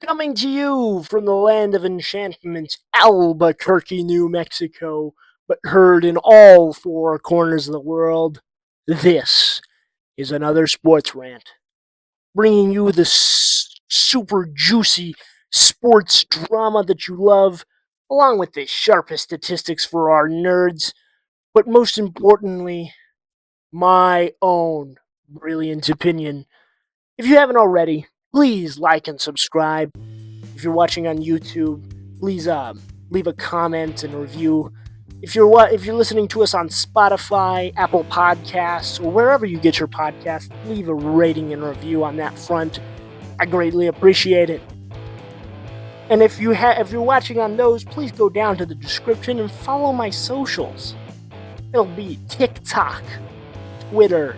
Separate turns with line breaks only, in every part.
Coming to you from the land of enchantment, Albuquerque, New Mexico, but heard in all four corners of the world, this is another sports rant, bringing you the super juicy sports drama that you love, along with the sharpest statistics for our nerds, but most importantly, my own brilliant opinion. If you haven't already, please like and subscribe. If you're watching on YouTube, please leave a comment and a review. If you're listening to us on Spotify, Apple Podcasts, or wherever you get your podcasts, leave a rating and review on that front. I greatly appreciate it. And if you're watching on those, please go down to the description and follow my socials. It'll be TikTok, Twitter,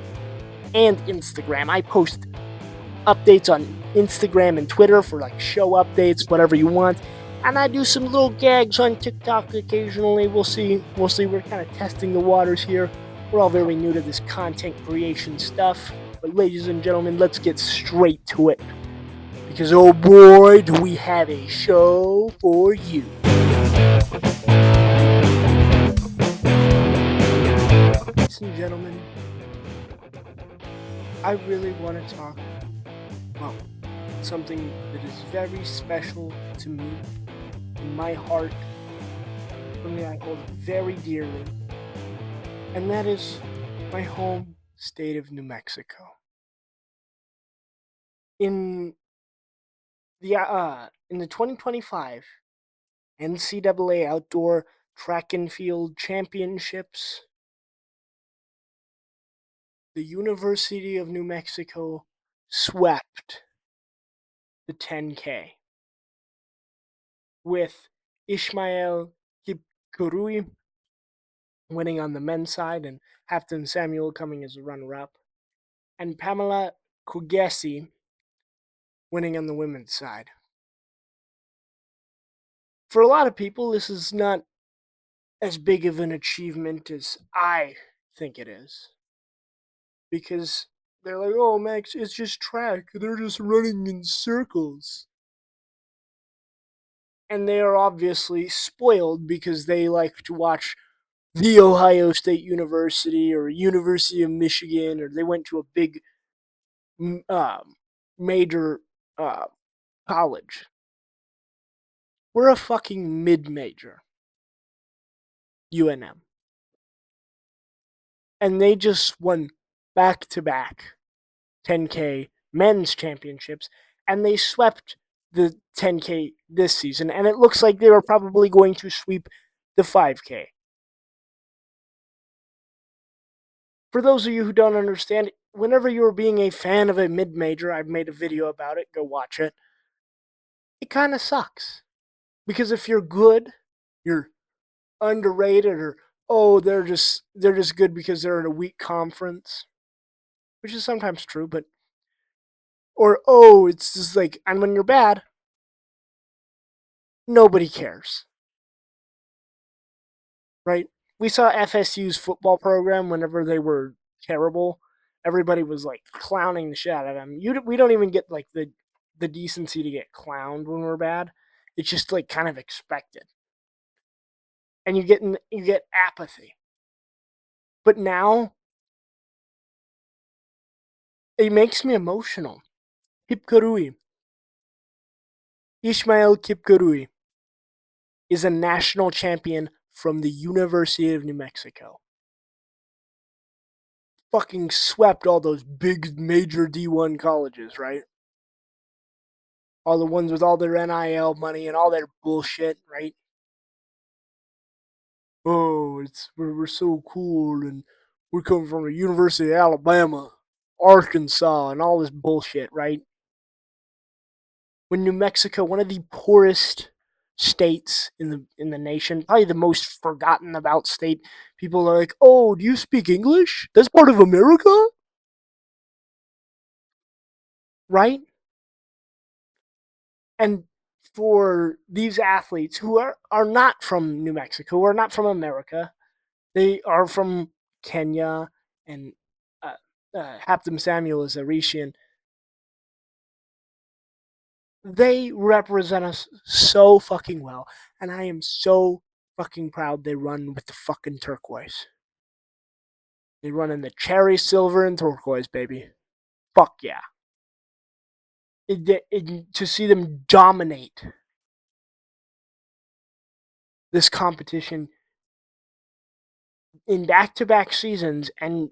and Instagram. I post updates on Instagram and Twitter for like show updates, whatever you want. And I do some little gags on TikTok occasionally. We'll see. We're kind of testing the waters here. We're all very new to this content creation stuff. But ladies and gentlemen, let's get straight to it. Because oh boy, do we have a show for you. Ladies and gentlemen, I really want to talk about something that is very special to me, in my heart, something I hold very dearly, and that is my home state of New Mexico. In the 2025 NCAA Outdoor Track and Field Championships, the University of New Mexico swept the 10K with Ishmael Kipkurui winning on the men's side and Hafton Samuel coming as a runner-up, and Pamela Kugesi winning on the women's side. For a lot of people, this is not as big of an achievement as I think it is, because they're like, oh, Max, it's just track. They're just running in circles. And they are obviously spoiled because they like to watch the Ohio State University or University of Michigan, or they went to a big major college. We're a fucking mid-major, UNM. And they just won back-to-back 10K men's championships, and they swept the 10K this season, and it looks like they were probably going to sweep the 5K. For those of you who don't understand, whenever you're being a fan of a mid-major, I've made a video about it, go watch it, it kind of sucks. Because if you're good, you're underrated, or oh, they're just good because they're in a weak conference, which is sometimes true, but or oh, it's just like, and when you're bad, nobody cares, right? We saw FSU's football program whenever they were terrible. Everybody was like clowning the shit out of them. We don't even get like the decency to get clowned when we're bad. It's just like kind of expected, and you get apathy. But now it makes me emotional. Kipkurui, Ishmael Kipkurui, is a national champion from the University of New Mexico. Fucking swept all those big major D1 colleges, right? All the ones with all their NIL money and all their bullshit, right? Oh, we're so cool, and we're coming from the University of Alabama, Arkansas, and all this bullshit, right? When New Mexico, one of the poorest states in the nation, probably the most forgotten about state, people are like, "Oh, do you speak English? That's part of America?" Right? And for these athletes who are not from New Mexico, who are not from America, they are from Kenya, and uh, Haptem Samuel is Eritrean. They represent us so fucking well, and I am so fucking proud they run with the fucking turquoise. They run in the cherry, silver, and turquoise, baby. Fuck yeah. To see them dominate this competition in back-to-back seasons, and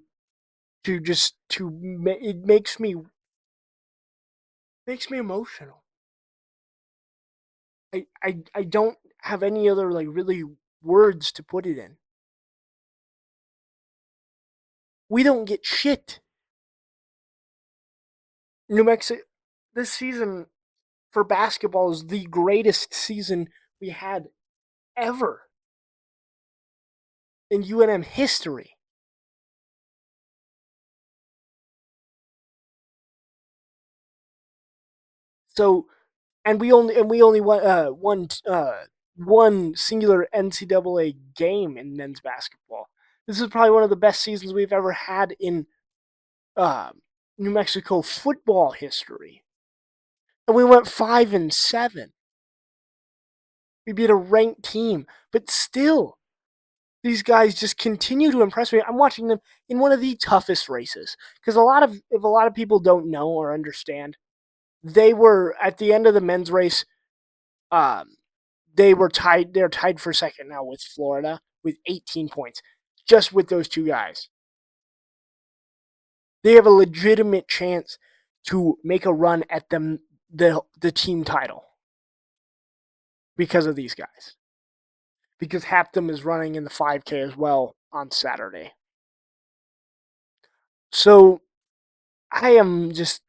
it makes me emotional. I don't have any other like really words to put it in. We don't get shit. New Mexico this season for basketball is the greatest season we had ever in UNM history. So, we only one singular NCAA game in men's basketball. This is probably one of the best seasons we've ever had in uh, New Mexico football history, and we went 5-7. We beat a ranked team, but still, these guys just continue to impress me. I'm watching them in one of the toughest races because if a lot of people don't know or understand, they were at the end of the men's race. Um, they were tied. They're tied for second now with Florida with 18 points, just with those two guys. They have a legitimate chance to make a run at the team title because of these guys. Because Haptum is running in the 5K as well on Saturday. So I am just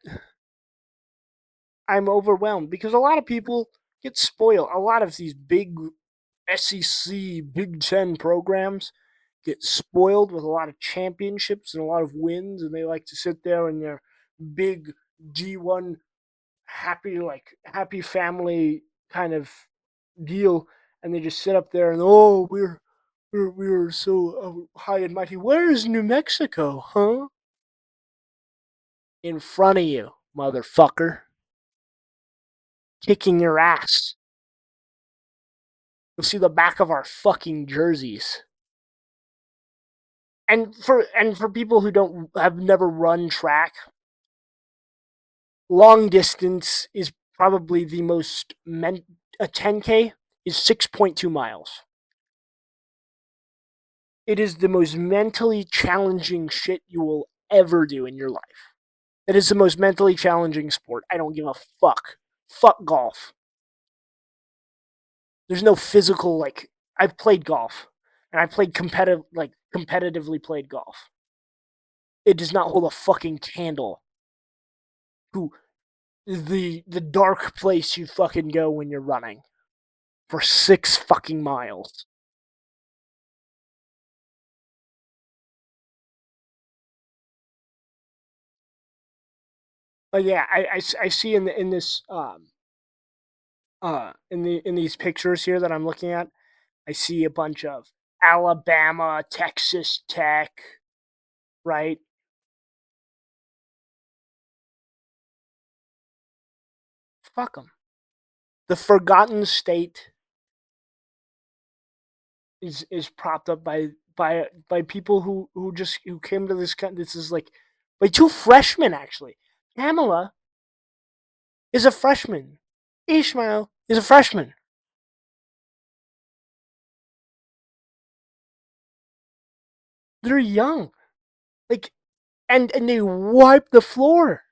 I'm overwhelmed because a lot of people get spoiled. A lot of these big SEC Big Ten programs get spoiled with a lot of championships and a lot of wins, and they like to sit there in their big D1 happy family kind of deal, and they just sit up there and we're so high and mighty. Where is New Mexico, huh? In front of you, motherfucker, kicking your ass. You'll see the back of our fucking jerseys. And for people who don't have never run track, long distance is probably the most a 10K is 6.2 miles. It is the most mentally challenging shit you will ever do in your life. It is the most mentally challenging sport. I don't give a fuck. Fuck golf. There's no physical like I've played golf and I played competitively played golf. It does not hold a fucking candle to the dark place you fucking go when you're running for 6 fucking miles. But yeah, I see in this in these pictures here that I'm looking at, I see a bunch of Alabama, Texas Tech, right? Fuck them. The Forgotten State is propped up by people who came to this country. This is like by two freshmen actually. Pamela is a freshman. Ishmael is a freshman. They're young, like, and they wiped the floor.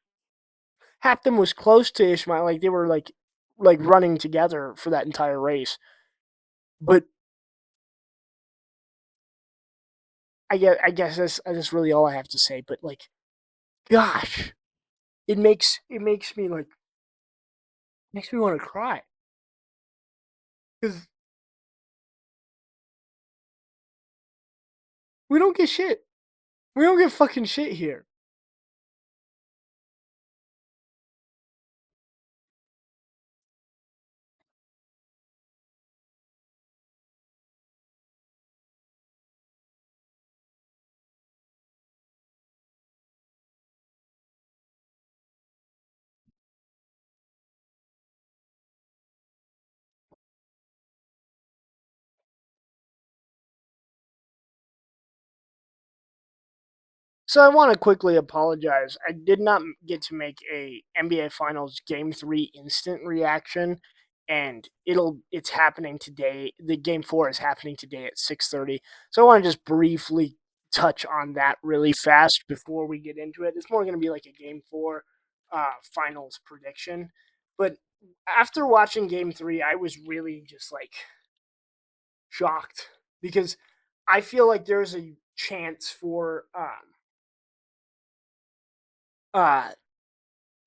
Half them was close to Ishmael, like they were like running together for that entire race. But I guess that's really all I have to say. But like, gosh, it makes me want to cry because we don't get shit. We don't get fucking shit here. So I want to quickly apologize. I did not get to make a NBA Finals Game 3 instant reaction, and it's happening today. The Game 4 is happening today at 6:30. So I want to just briefly touch on that really fast before we get into it. It's more going to be like a Game 4 Finals prediction. But after watching Game 3, I was really just like shocked because I feel like there's a chance for uh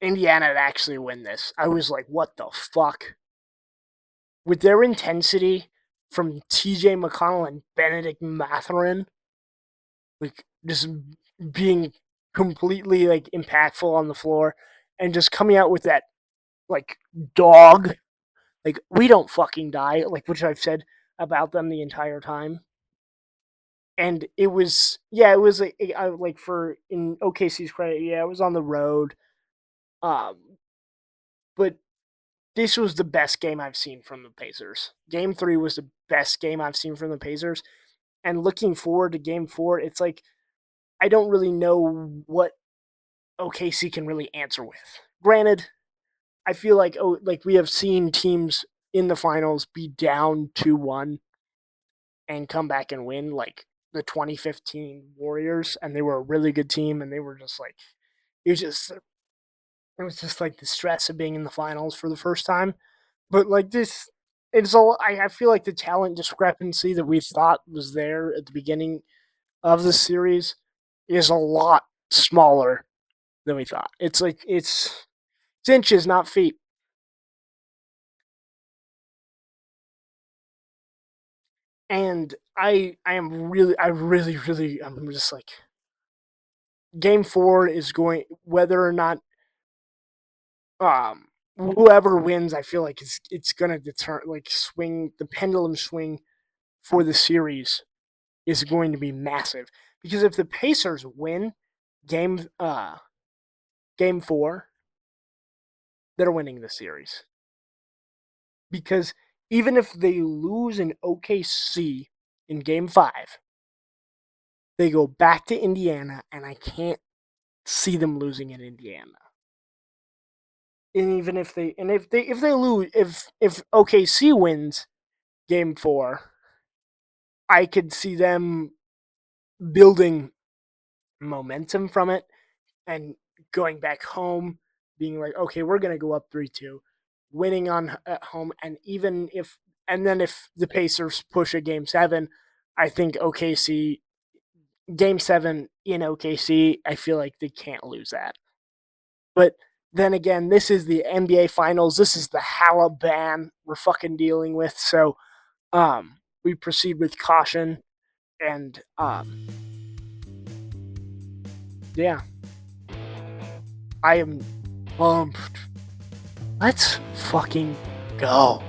Indiana to actually win this. I was like, what the fuck? With their intensity from TJ McConnell and Benedict Mathurin, like just being completely like impactful on the floor and just coming out with that like dog, like we don't fucking die, like which I've said about them the entire time. And it was like for in OKC's credit, yeah, it was on the road. Um, but this was the best game I've seen from the Pacers. Game 3 was the best game I've seen from the Pacers. And looking forward to Game 4, it's like I don't really know what OKC can really answer with. Granted, I feel like we have seen teams in the finals be down 2-1 and come back and win, like the 2015 Warriors, and they were a really good team, and they were just like it was just like the stress of being in the finals for the first time. But like this, it's all. I feel like the talent discrepancy that we thought was there at the beginning of the series is a lot smaller than we thought. It's like it's inches, not feet. And I'm just like Game 4 is going whether or not whoever wins. I feel like it's gonna deter like swing the pendulum swing for the series is going to be massive because if the Pacers win game game 4, they're winning the series. Because even if they lose in OKC in game 5, they go back to Indiana and I can't see them losing in Indiana. And even if they lose if OKC wins game 4, I could see them building momentum from it and going back home, being like, okay, we're gonna go up 3-2, winning on at home, and even if and then if the Pacers push a game 7, I think OKC game 7 in OKC, I feel like they can't lose that. But then again, this is the NBA Finals. This is the Halaban we're fucking dealing with. So we proceed with caution and yeah, I am pumped. Let's fucking go.